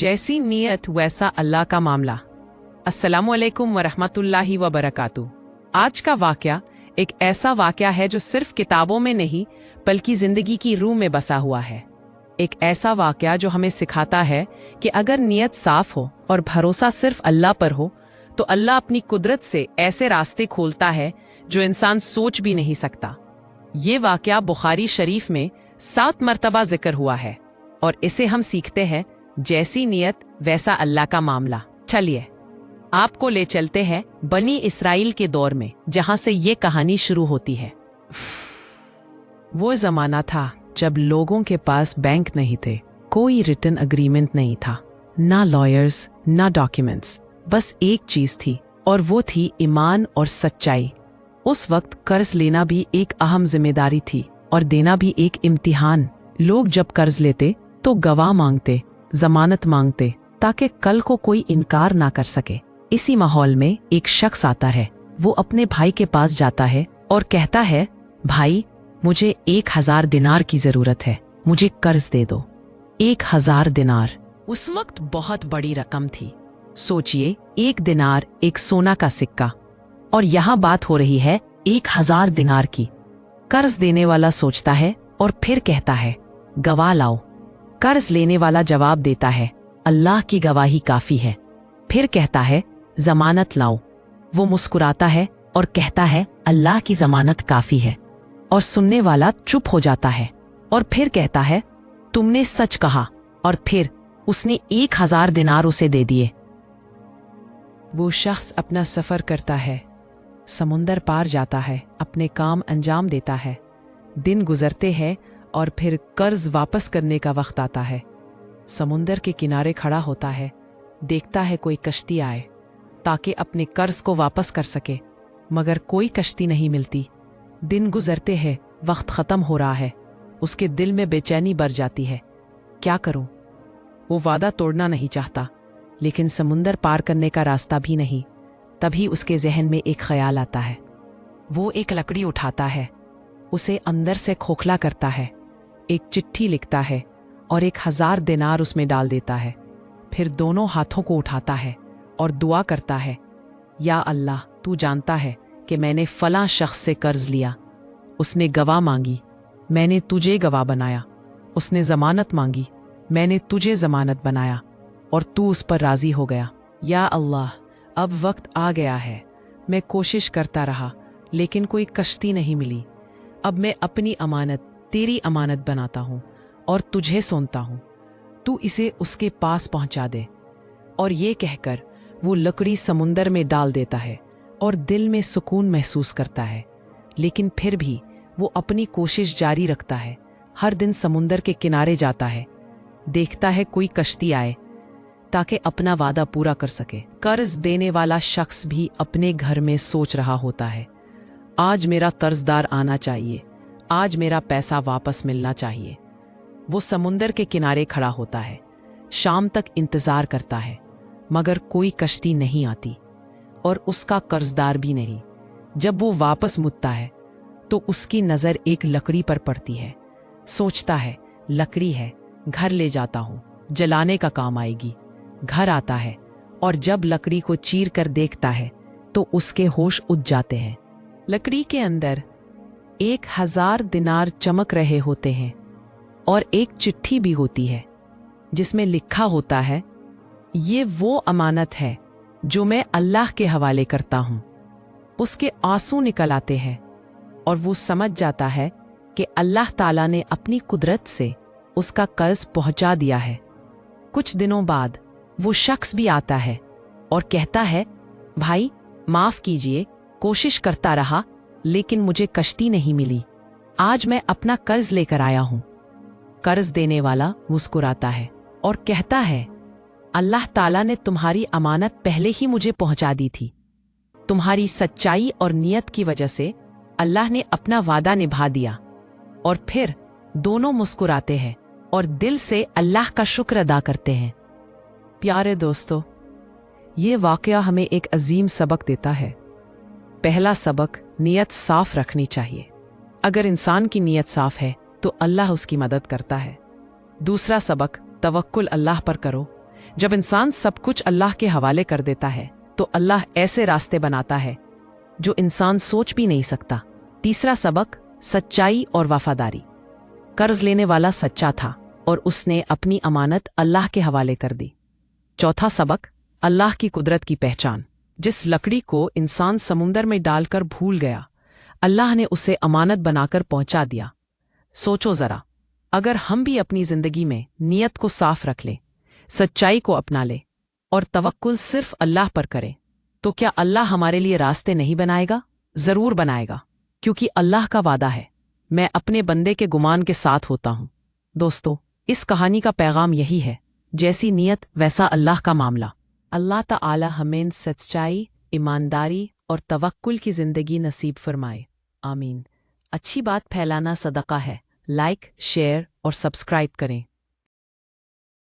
जैसी नीयत वैसा अल्लाह का मामला। अस्सलामुअलैकुम वरहमतुल्लाहि वबरकातुहू। आज का वाक़या एक ऐसा वाक़या है जो सिर्फ किताबों में नहीं बल्कि ज़िंदगी की रूह में बसा हुआ है। एक ऐसा वाक़या जो हमें सिखाता है कि अगर नीयत साफ हो और भरोसा सिर्फ अल्लाह पर हो तो अल्लाह अपनी कुदरत से ऐसे रास्ते खोलता है जो इंसान सोच भी नहीं सकता। ये वाक़या बुखारी शरीफ में 7 मरतबा जिक्र हुआ है और इसे हम सीखते हैं जैसी नीयत वैसा अल्लाह का मामला। चलिए आपको ले चलते हैं बनी इसराइल के दौर में, जहां से ये कहानी शुरू होती है। वो ज़माना था जब लोगों के पास बैंक नहीं थे, कोई रिटन एग्रीमेंट नहीं था, ना लॉयर्स ना डॉक्यूमेंट्स, बस एक चीज थी और वो थी ईमान और सच्चाई। उस वक्त कर्ज लेना भी एक अहम जिम्मेदारी थी और देना भी एक इम्तिहान। लोग जब कर्ज लेते तो गवाह मांगते, जमानत मांगते, ताकि कल को कोई इनकार ना कर सके। इसी माहौल में एक शख्स आता है। वो अपने भाई के पास जाता है और कहता है, भाई मुझे 1000 दिनार की जरूरत है, मुझे कर्ज दे दो। 1000 दिनार उस वक्त बहुत बड़ी रकम थी। सोचिए, 1 दिनार एक सोना का सिक्का, और यहाँ बात हो रही है 1000 दिनार की। कर्ज देने वाला सोचता है और फिर कहता है, गवाह लाओ। कर्ज लेने वाला जवाब देता है, अल्लाह की गवाही काफी है। फिर कहता है, जमानत लाओ। वो मुस्कुराता है और कहता है, अल्लाह की जमानत काफी है। और सुनने वाला चुप हो जाता है और फिर कहता है, तुमने सच कहा। और फिर उसने 1000 दिनार उसे दे दिए। वो शख्स अपना सफर करता है, समुंदर पार जाता है, अपने काम अंजाम देता है। दिन गुजरते हैं और फिर कर्ज वापस करने का वक्त आता है। समुंदर के किनारे खड़ा होता है, देखता है कोई कश्ती आए ताकि अपने कर्ज को वापस कर सके, मगर कोई कश्ती नहीं मिलती। दिन गुजरते हैं, वक्त ख़त्म हो रहा है। उसके दिल में बेचैनी बढ़ जाती है। क्या करूं? वो वादा तोड़ना नहीं चाहता, लेकिन समुंदर पार करने का रास्ता भी नहीं। तभी उसके जहन में एक ख्याल आता है। वो एक लकड़ी उठाता है, उसे अंदर से खोखला करता है, एक चिट्ठी लिखता है और 1000 दिनार उसमें डाल देता है। फिर दोनों हाथों को उठाता है और दुआ करता है, या अल्लाह, तू जानता है कि मैंने फलां शख्स से कर्ज लिया। उसने गवाह मांगी, मैंने तुझे गवाह बनाया। उसने जमानत मांगी, मैंने तुझे जमानत बनाया और तू उस पर राजी हो गया। या अल्लाह, अब वक्त आ गया है। मैं कोशिश करता रहा लेकिन कोई कश्ती नहीं मिली। अब मैं अपनी अमानत तेरी अमानत बनाता हूँ और तुझे सौंपता हूँ। तू इसे उसके पास पहुँचा दे। और ये कहकर वो लकड़ी समुंदर में डाल देता है और दिल में सुकून महसूस करता है। लेकिन फिर भी वो अपनी कोशिश जारी रखता है। हर दिन समुंदर के किनारे जाता है, देखता है कोई कश्ती आए ताकि अपना वादा पूरा कर सके। कर्ज देने वाला शख्स भी अपने घर में सोच रहा होता है, आज मेरा कर्जदार आना चाहिए, आज मेरा पैसा वापस मिलना चाहिए। वो समुंदर के किनारे खड़ा होता है, शाम तक इंतजार करता है, मगर कोई कश्ती नहीं आती और उसका कर्जदार भी नहीं। जब वो वापस मुड़ता है तो उसकी नज़र एक लकड़ी पर पड़ती है। सोचता है, लकड़ी है, घर ले जाता हूँ, जलाने का काम आएगी। घर आता है और जब लकड़ी को चीर कर देखता है तो उसके होश उड़ जाते हैं। लकड़ी के अंदर 1000 दिनार चमक रहे होते हैं और एक चिट्ठी भी होती है जिसमें लिखा होता है, ये वो अमानत है जो मैं अल्लाह के हवाले करता हूँ। उसके आंसू निकल आते हैं और वो समझ जाता है कि अल्लाह ताला ने अपनी कुदरत से उसका कर्ज पहुंचा दिया है। कुछ दिनों बाद वो शख्स भी आता है और कहता है, भाई माफ कीजिए, कोशिश करता रहा लेकिन मुझे कश्ती नहीं मिली। आज मैं अपना कर्ज लेकर आया हूं। कर्ज देने वाला मुस्कुराता है और कहता है, अल्लाह ताला ने तुम्हारी अमानत पहले ही मुझे पहुंचा दी थी। तुम्हारी सच्चाई और नियत की वजह से अल्लाह ने अपना वादा निभा दिया। और फिर दोनों मुस्कुराते हैं और दिल से अल्लाह का शुक्र अदा करते हैं। प्यारे दोस्तों, ये वाक़या हमें एक अजीम सबक देता है। पहला सबक, नीयत साफ रखनी चाहिए। अगर इंसान की नीयत साफ है तो अल्लाह उसकी मदद करता है। दूसरा सबक, तवक्कुल अल्लाह पर करो। जब इंसान सब कुछ अल्लाह के हवाले कर देता है तो अल्लाह ऐसे रास्ते बनाता है जो इंसान सोच भी नहीं सकता। तीसरा सबक, सच्चाई और वफादारी। कर्ज लेने वाला सच्चा था और उसने अपनी अमानत अल्लाह के हवाले कर दी। चौथा सबक, अल्लाह की कुदरत की पहचान। जिस लकड़ी को इंसान समुंदर में डालकर भूल गया, अल्लाह ने उसे अमानत बनाकर पहुंचा दिया। सोचो जरा, अगर हम भी अपनी जिंदगी में नियत को साफ रख लें, सच्चाई को अपना लें और तवक्कुल सिर्फ अल्लाह पर करें, तो क्या अल्लाह हमारे लिए रास्ते नहीं बनाएगा? जरूर बनाएगा, क्योंकि अल्लाह का वादा है, मैं अपने बंदे के गुमान के साथ होता हूं। दोस्तों, इस कहानी का पैगाम यही है, जैसी नियत वैसा अल्लाह का मामला। अल्लाह ताला हमें सच्चाई, ईमानदारी और तवक्कुल की जिंदगी नसीब फरमाए। आमीन। अच्छी बात फैलाना सदका है। लाइक, शेयर और सब्सक्राइब करें।